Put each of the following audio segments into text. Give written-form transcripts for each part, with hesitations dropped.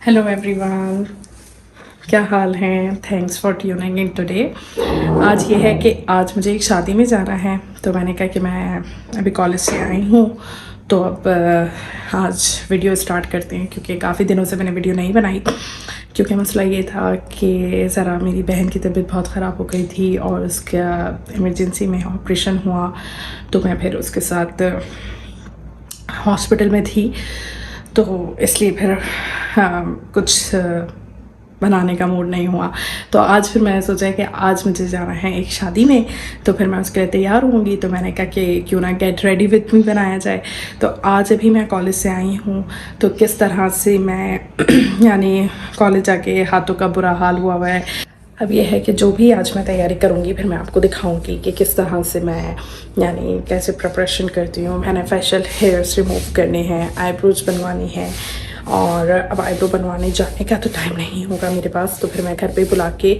Hello everyone, क्या हाल है। Thanks for tuning in today. आज ये है कि आज मुझे एक शादी में जाना है, तो मैंने कहा कि मैं अभी कॉलेज से आई हूँ तो अब आज वीडियो स्टार्ट करते हैं, क्योंकि काफ़ी दिनों से मैंने वीडियो नहीं बनाई। क्योंकि मसला ये था कि ज़रा मेरी बहन की तबीयत बहुत ख़राब हो गई थी और उसका इमरजेंसी में ऑपरेशन हुआ, तो मैं फिर उसके साथ हॉस्पिटल में थी, तो इसलिए फिर कुछ बनाने का मूड नहीं हुआ। तो आज फिर मैंने सोचा कि आज मुझे जाना है एक शादी में, तो फिर मैं उसके लिए तैयार होंगी, तो मैंने कहा कि क्यों ना गेट रेडी विथ मी बनाया जाए। तो आज अभी मैं कॉलेज से आई हूँ, तो किस तरह से मैं यानी कॉलेज जाके हाथों का बुरा हाल हुआ है। अब यह है कि जो भी आज मैं तैयारी करूँगी फिर मैं आपको दिखाऊंगी कि किस तरह से मैं यानी कैसे प्रिपरेशन करती हूँ। मैंने फेशियल हेयर्स रिमूव करने हैं, आईब्रोज बनवानी है, और अब आईब्रो बनवाने जाने का तो टाइम नहीं होगा मेरे पास, तो फिर मैं घर पे बुला के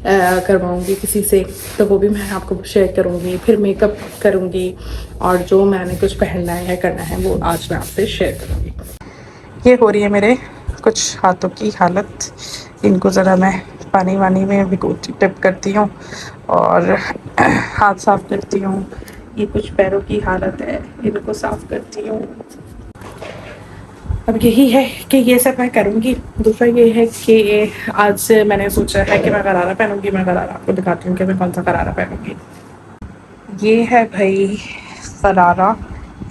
करवाऊँगी किसी से, तो वो भी मैं आपको शेयर करूँगी। फिर मेकअप करूँगी और जो मैंने कुछ पहनना है या करना है वो आज मैं आपसे शेयर करूँगी। ये हो रही है मेरे कुछ हाथों की हालत, इनको ज़रा मैं पानी वानी में भिगोती टिप करती हूँ और हाथ साफ करती हूँ। ये कुछ पैरों की हालत है, इनको साफ करती हूँ। अब यही है कि ये सब मैं करूँगी। दूसरा ये है कि आज मैंने सोचा है कि मैं गरारा पहनूँगी। मैं गरारा आपको दिखाती हूँ कि मैं कौन सा गरारा पहनूँगी। ये है भाई गरारा।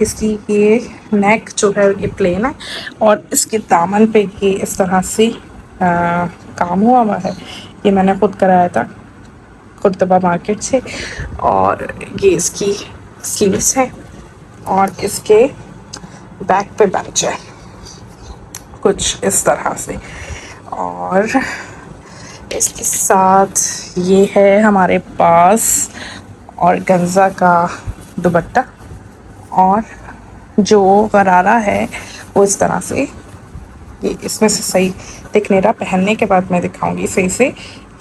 इसकी ये नेक जो है ये प्लेन है और इसके दामन पे ये इस तरह से काम हुआ है। ये मैंने खुद कराया था खुर्तबा मार्केट से, और ये इसकी स्लीव्स है और इसके बैक पे बैंच है कुछ इस तरह से। और इसके साथ ये है हमारे पास ऑर्गेन्जा का दुपट्टा, और जो गरारा है वो इस तरह से, ये इसमें से सही दिख नहीं रहा, पहनने के बाद मैं दिखाऊंगी सही से।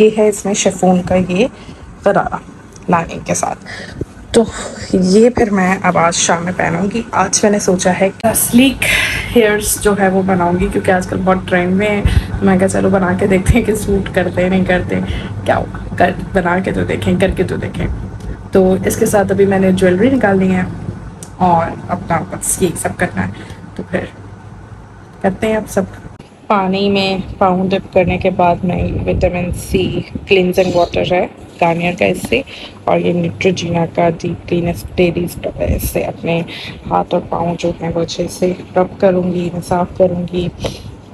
ये है इसमें शिफॉन का ये गरारा लाइनिंग के साथ। तो ये फिर मैं अब आज शाम में पहनूंगी। आज मैंने सोचा है कि स्लीक हेयर्स जो है वो बनाऊंगी, क्योंकि आजकल बहुत ट्रेंड में है। मैं क्या चलो बना के देखते हैं कि सूट करते नहीं करते, क्या होगा, कर बना के तो देखें, करके तो देखें। तो इसके साथ अभी मैंने ज्वेलरी निकालनी है और अपना बस यही सब करना है, तो फिर करते हैं अब सब। पानी में पाँव डिप करने के बाद मैं विटामिन सी क्लिनजिंग वाटर है गार्नियर का इससे, और ये न्यूट्रोजीना का डीप क्लीनेस्ट डेली स्क्रब है, इससे अपने हाथ और पाँव जो हैं वो अच्छे से रब करूँगी, मैं साफ़ करूँगी।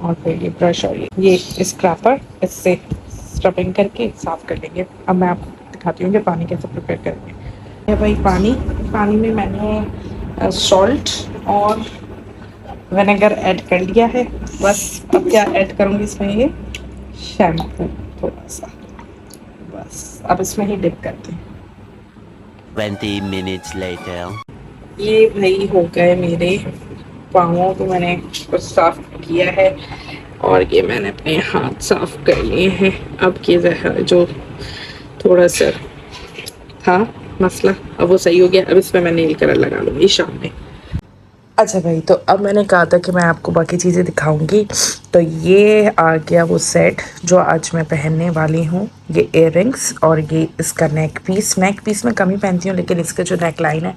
और फिर ये ब्रश और ये स्क्रैपर, इससे स्क्रबिंग करके साफ़ कर लेंगे। अब मैं आपको दिखाती हूँ कि पानी कैसे प्रिपेयर करेंगे। ये भाई पानी में मैंने सॉल्ट और विनेगर ऐड कर लिया है। बस अब क्या ऐड करूँगी इसमें, ये शैम्पू थोड़ा सा, बस अब इसमें ही डिप करते हैं। 20 minutes later. ये भाई हो गए मेरे पाँवों को मैंने कुछ साफ किया है, और ये मैंने अपने हाथ साफ कर लिए हैं। अब ये जो थोड़ा सा था मसला, अब वो सही हो गया। अब इसमें मैं नेल कलर लगा लूँगी शाम में। अच्छा भाई, तो अब मैंने कहा था कि मैं आपको बाकी चीज़ें दिखाऊंगी, तो ये आ गया वो सेट जो आज मैं पहनने वाली हूँ। ये इयररिंग्स और ये इसका नेक पीस मैं कम ही पहनती हूँ, लेकिन इसका जो नेक लाइन है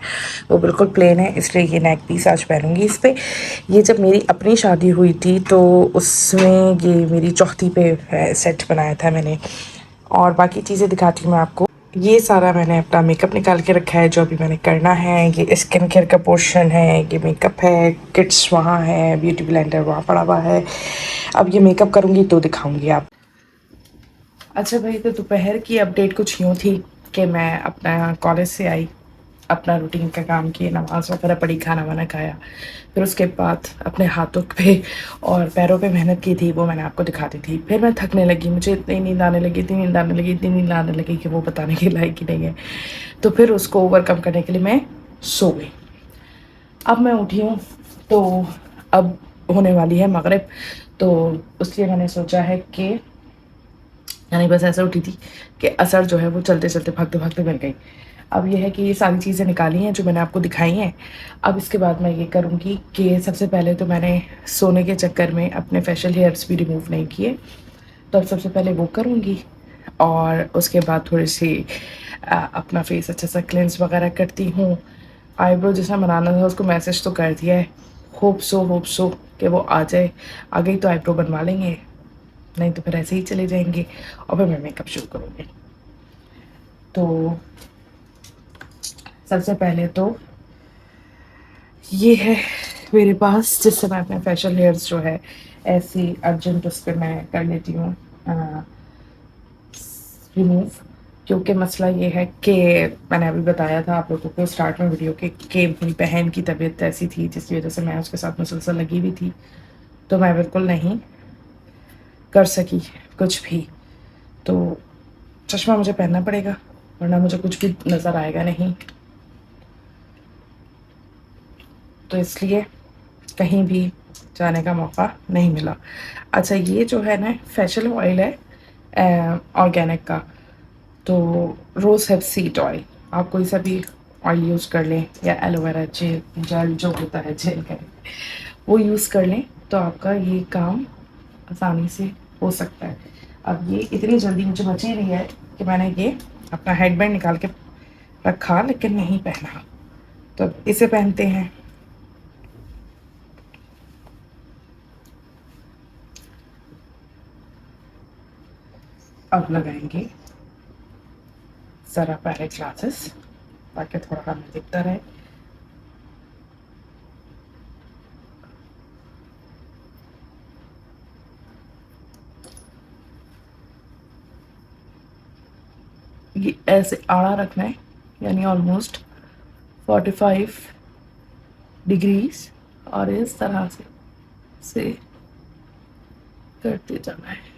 वो बिल्कुल प्लेन है, इसलिए ये नेक पीस आज पहनूंगी इस पर। ये जब मेरी अपनी शादी हुई थी तो उसमें ये मेरी चौथी पे सेट बनाया था मैंने। और बाकी चीज़ें दिखाती हूँ मैं आपको। ये सारा मैंने अपना मेकअप निकाल के रखा है जो अभी मैंने करना है। ये स्किन केयर का पोर्शन है, ये मेकअप है, किट्स वहाँ है, ब्यूटी ब्लेंडर वहाँ पड़ा हुआ है। अब ये मेकअप करूँगी तो दिखाऊंगी आप। अच्छा भाई, तो दोपहर की अपडेट कुछ यूँ थी कि मैं अपना कॉलेज से आई, अपना रूटीन का काम किए, नमाज़ वगैरह पढ़ी, खाना वाना खाया, फिर उसके बाद अपने हाथों पे और पैरों पे मेहनत की थी, वो मैंने आपको दिखा दी थी। फिर मैं थकने लगी, मुझे इतनी नींद आने लगी, इतनी नींद आने लगी कि वो बताने के लायक ही नहीं है। तो फिर उसको ओवरकम करने के लिए मैं सो गई। अब मैं उठी हूँ तो अब होने वाली है मगरिब, तो इसलिए मैंने सोचा है कि यानी बस ऐसे उठी थी कि असर जो है वो चलते चलते भागते भागते मिल गई। अब ये है कि ये सारी चीज़ें निकाली हैं जो मैंने आपको दिखाई हैं। अब इसके बाद मैं ये करूँगी कि सबसे पहले तो मैंने सोने के चक्कर में अपने फेशियल हेयर्स भी रिमूव नहीं किए, तो अब सबसे पहले वो करूँगी और उसके बाद थोड़ी सी अपना फेस अच्छा सा क्लेंस वगैरह करती हूँ। आईब्रो जिसने बनाना था उसको मैसेज तो कर दिया है, होप सो कि वो आ जाए, आ गई तो आईब्रो बनवा लेंगे, नहीं तो फिर ऐसे ही चले जाएंगे और फिर मैं मेकअप शुरू करूँगी। तो सबसे पहले तो ये है मेरे पास जिससे मैं अपने फेशियल हेयर्स जो है ऐसी अर्जेंट उस पर मैं कर लेती हूँ रिमूव, क्योंकि मसला ये है कि मैंने अभी बताया था आप लोगों को स्टार्ट में वीडियो कि मेरी बहन की तबीयत ऐसी थी जिसकी वजह से मैं उसके साथ मुसलसल लगी हुई थी, तो मैं बिल्कुल नहीं कर सकी कुछ भी। तो चश्मा मुझे पहनना पड़ेगा वरना मुझे कुछ भी नज़र आएगा नहीं, तो इसलिए कहीं भी जाने का मौका नहीं मिला। अच्छा, ये जो है ना फेशियल ऑयल है ऑर्गेनिक का, तो रोज़ हिप सीड ऑयल, आप कोई सा भी ऑयल यूज़ कर लें या एलोवेरा जेल जो होता है जेल का वो यूज़ कर लें, तो आपका ये काम आसानी से हो सकता है। अब ये इतनी जल्दी मुझे बची रही है कि मैंने ये अपना हेडबैंड निकाल के रखा लेकिन नहीं पहना, तो अब इसे पहनते हैं। अब लगाएंगे ज़रा पहले ग्लासेस ताकि थोड़ा हमें दिखता रहे। ये ऐसे आड़ा रखना है, यानी ऑलमोस्ट 45 डिग्रीज, और इस तरह से करते जाना है।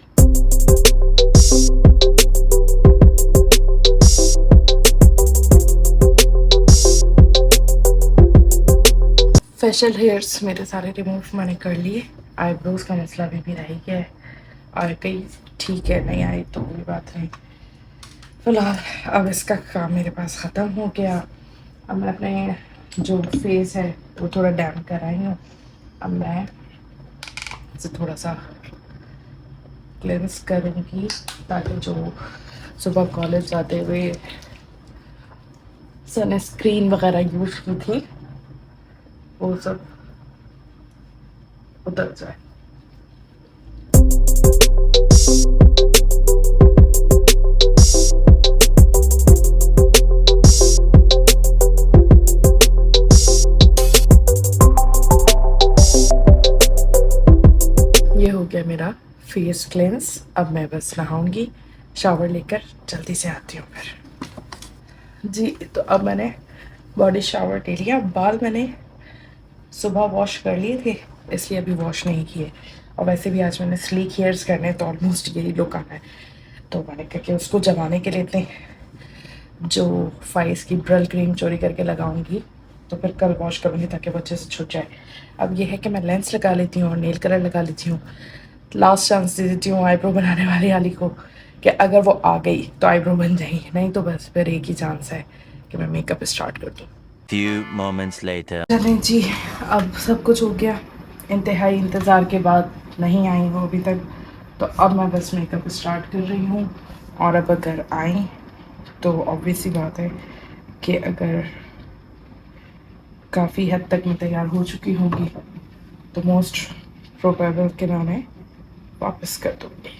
फेशियल हेयर्स मेरे सारे रिमूव मैंने कर लिए, आईब्रोज का मसला भी रह गया है, और कहीं ठीक है नहीं आई तो कोई बात नहीं। फिलहाल अब इसका काम मेरे पास ख़त्म हो गया। अब मैं अपने जो फेस है वो थोड़ा डैम कर आई हूँ, अब मैं इसे थोड़ा सा क्लेंस करूँगी ताकि जो सुबह कॉलेज जाते हुए सनस्क्रीन वगैरह यूज़ की थी वो सब उतर जाए। ये हो गया मेरा फेस क्लेंस। अब मैं बस नहाऊंगी, शावर लेकर जल्दी से आती हूँ फिर जी। तो अब मैंने बॉडी शावर ले लिया, बाल मैंने सुबह वॉश कर लिए थे इसलिए अभी वॉश नहीं किए, और वैसे भी आज मैंने स्लीक हेयर्स करने तो ऑलमोस्ट यही लुक आना है, तो मैंने कहा कि उसको जमाने के लिए इतने जो फाइस की ब्रल क्रीम चोरी करके लगाऊंगी तो फिर कल वॉश करूँगी ताकि वो अच्छे से छूट जाए। अब ये है कि मैं लेंस लगा लेती हूँ और नेल कलर लगा लेती हूँ, लास्ट चांस दे देती हूँ आईब्रो बनाने वाली आली को कि अगर वो आ गई तो आईब्रो बन जाएगी, नहीं तो बस फिर एक ही चांस है कि मैं मेकअप स्टार्ट कर दूँ। Few moments later. चलें जी, अब सब कुछ हो गया, इंतहाई इंतज़ार के बाद नहीं आई वो अभी तक, तो अब मैं बस मेकअप स्टार्ट कर रही हूँ। और अब अगर आई तो ऑब्वियस सी बात है कि अगर काफ़ी हद तक मैं तैयार हो चुकी होंगी तो मोस्ट प्रोबेबल कि मैं उन्हें वापस कर दूँगी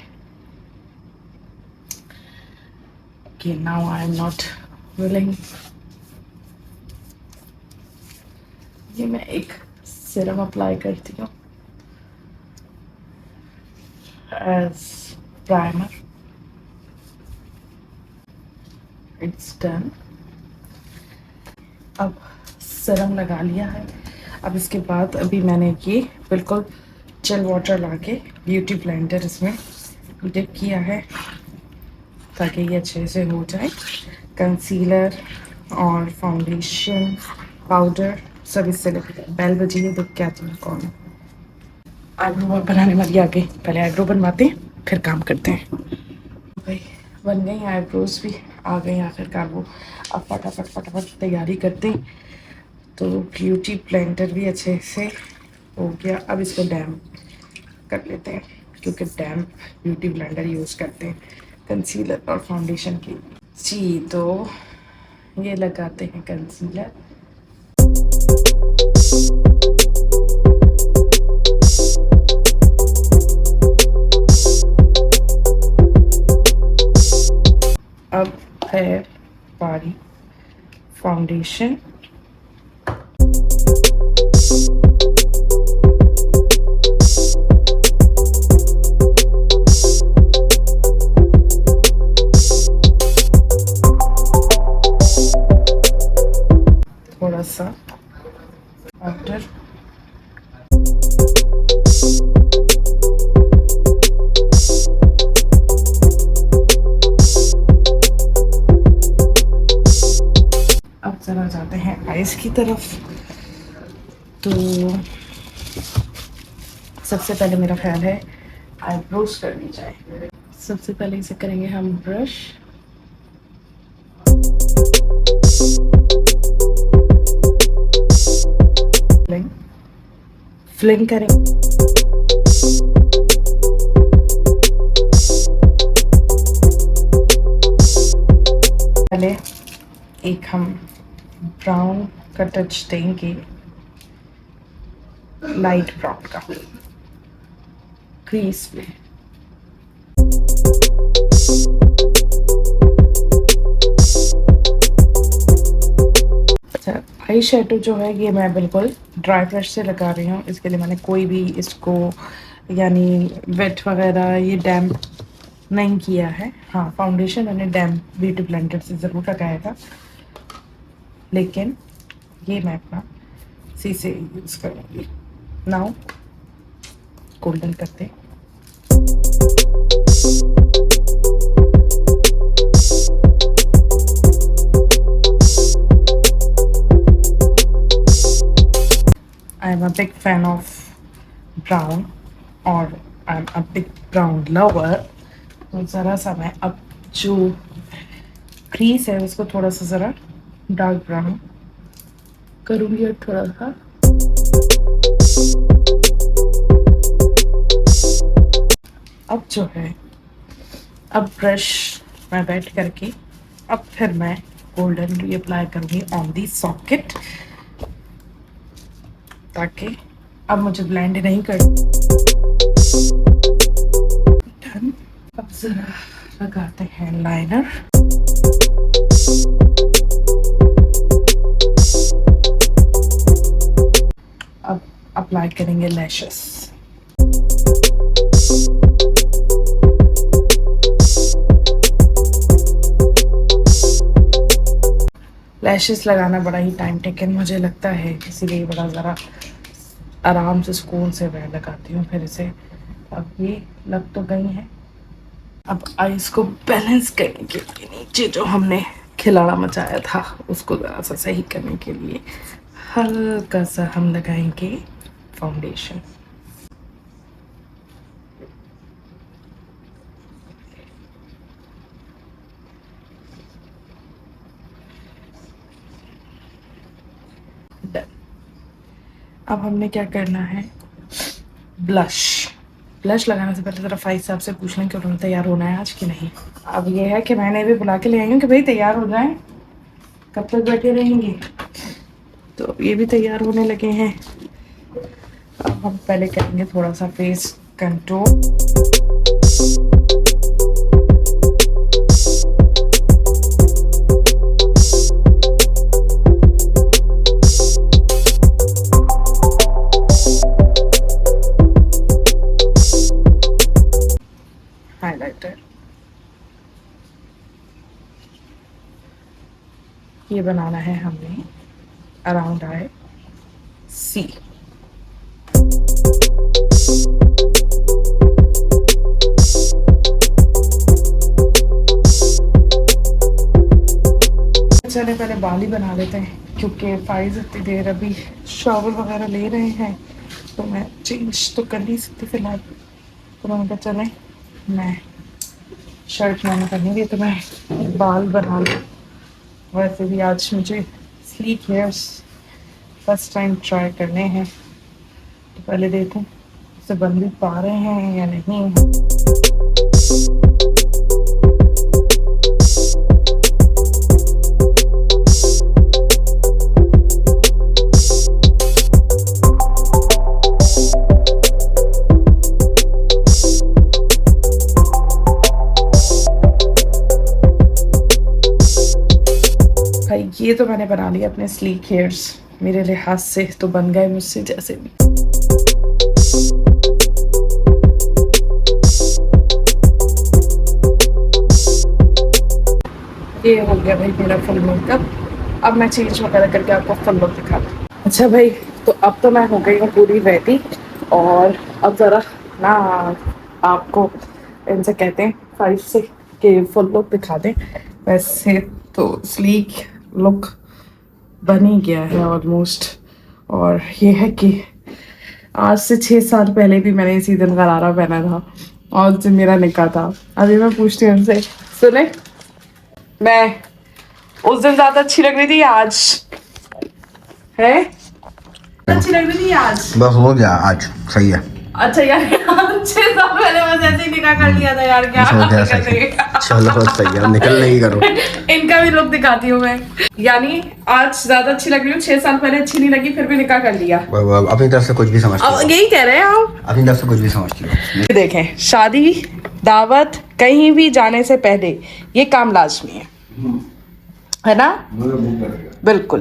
कि now I am not willing. ये मैं एक सीरम अप्लाई करती हूँ एज प्राइमर, इट्स डन। अब सीरम लगा लिया है, अब इसके बाद अभी मैंने ये बिल्कुल चिल वाटर लाके ब्यूटी ब्लेंडर इसमें डिप किया है ताकि ये अच्छे से हो जाए। कंसीलर और फाउंडेशन पाउडर सब इससे लगे। बेल बजी है, देख के आती हूँ कौन है। आईब्रो बनाने वाली आ गई, पहले आईब्रो बनवाते हैं फिर काम करते हैं। भाई बन गई आईब्रोज भी, आ गए आखिरकार वो। अब फटाफट फटाफट तैयारी करते हैं। तो ब्यूटी ब्लेंडर भी अच्छे से हो गया। अब इसको डैम्प कर लेते हैं, क्योंकि डैम्प ब्यूटी ब्लेंडर यूज़ करते हैं कंसीलर और फाउंडेशन की। जी, तो ये लगाते हैं कंसीलर। अब है बारी फाउंडेशन। थोड़ा सा पाउडर, अब जरा जाते हैं आइज की तरफ। तो सबसे पहले मेरा ख्याल है आईब्रोज करनी चाहिए। सबसे पहले इसे करेंगे हम ब्रश। फ्लिंग करेंगे। पहले एक हम ब्राउन का टच देंगे, लाइट ब्राउन का क्रीज पे। अच्छा, आई शेडो जो है ये मैं बिल्कुल ड्राई ब्रश से लगा रही हूँ। इसके लिए मैंने कोई भी इसको यानी वेट वगैरह ये डैम्प नहीं किया है। हाँ, फाउंडेशन मैंने डैम्प ब्यूटी ब्लेंडर से ज़रूर लगाया था, लेकिन ये मैं अपना सी से यूज़ करूँगी। नाउ गोल्डन करते हैं। I am a big fan of brown और I am a big brown lover. तो ज़रा सा मैं अब जो क्रीज है उसको थोड़ा सा ज़रा डार्क ब्राउन करूँगी और थोड़ा सा अब जो है, अब ब्रश मैं बैठ करके अब फिर मैं गोल्डन रीअप्लाई करूँगी ऑन दी सॉकेट, ताकि अब मुझे ब्लेंड नहीं कर। डन। अब जरा लगाते हैं लाइनर। अब अप्लाई करेंगे लैशेस। लैशेस लगाना बड़ा ही टाइम टेकन मुझे लगता है, इसीलिए बड़ा ज़रा आराम से सुकून से मैं लगाती हूँ फिर इसे। अब ये लग तो गई है। अब आइस को बैलेंस करने के लिए नीचे जो हमने खिलाड़ा मचाया था उसको ज़रा सा सही करने के लिए हल्का सा हम लगाएंगे फाउंडेशन। अब हमने क्या करना है, ब्लश। ब्लश लगाने से पहले ज़रा फाइज साहब से पूछ लें कि उन्होंने तैयार होना है आज कि नहीं। अब ये है कि मैंने भी बुला के ले आई हूँ कि भाई तैयार हो जाएं, कब तक बैठे रहेंगे। तो ये भी तैयार होने लगे हैं। अब हम पहले करेंगे थोड़ा सा फेस कंट्रोल। हाइलाइटर ये बनाना है हमने अराउंड आई सी। चले पहले बाल ही बना लेते हैं, क्योंकि फाइज इतनी देर अभी शॉवर वगैरह ले रहे हैं तो मैं चेंज तो कर नहीं सकती फिलहाल। तो मैंने कहा चले मैं शर्ट मैंने पहनी थी तो मैं बाल बना लूँ। वैसे भी आज मुझे sleek hairs first time try करने हैं, तो पहले देखूं उसे बन भी पा रहे हैं या नहीं। भाई ये तो मैंने बना लिया अपने स्लीक हेयर्स, मेरे लिहाज से तो बन गए मुझसे जैसे भी। ये हो गया भाई मेरा फुल मेकअप। अब मैं चेंज वगैरह करके आपको फुल लुक दिखा दूँ। अच्छा भाई, तो अब तो मैं हो गई हूँ पूरी रेडी, और अब ज़रा ना आपको इनसे कहते हैं 5 से कि फुल लुक दिखा दें। वैसे तो स्लीक लुक बन ही गया है ऑलमोस्ट, और ये है कि आज से 6 साल पहले भी मैंने इसी दिन गरारा पहना था और उस दिन मेरा निकाह था। अभी मैं पूछती हूँ उनसे, सुने मैं उस दिन ज्यादा अच्छी लग रही थी या आज? है अच्छी लग रही थी या आज? बस हो गया आज, सही है। अच्छा यार 6 साल पहले बस ऐसे ही निकाह कर लिया था यार, क्या बस हो गया, सही है। चलो बस सही है, निकलने ही करो। इनका भी लुक दिखाती हूँ मैं। यानी आज ज्यादा अच्छी लग रही हूँ, 6 साल पहले अच्छी नहीं लगी, फिर भी निकाह कर लिया। अपनी तरफ से कुछ भी समझती अब हो, यही कह रहे हैं आप? अपनी तरफ से कुछ भी समझती हो। देखें, शादी दावत कहीं भी जाने से पहले ये काम लाजमी है ना? बिल्कुल।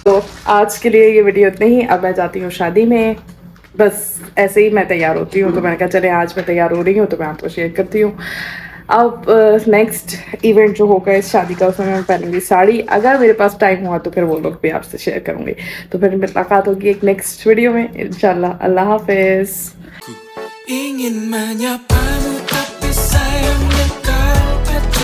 तो आज के लिए ये वीडियो इतनी ही। अब मैं जाती हूँ शादी में, बस ऐसे ही मैं तैयार होती हूँ, तो मैंने कहा चले आज मैं तैयार हो रही हूँ तो मैं आपको शेयर करती हूँ। अब नेक्स्ट इवेंट जो होगा इस शादी का, उसमें मैं पहनूंगी साड़ी। अगर मेरे पास टाइम हुआ तो फिर वो लोग भी आपसे शेयर करूँगी। तो फिर मुलाकात होगी एक नेक्स्ट वीडियो में इंशाल्लाह। अल्लाह हाफिज़। Ingin menyapamu tapi sayang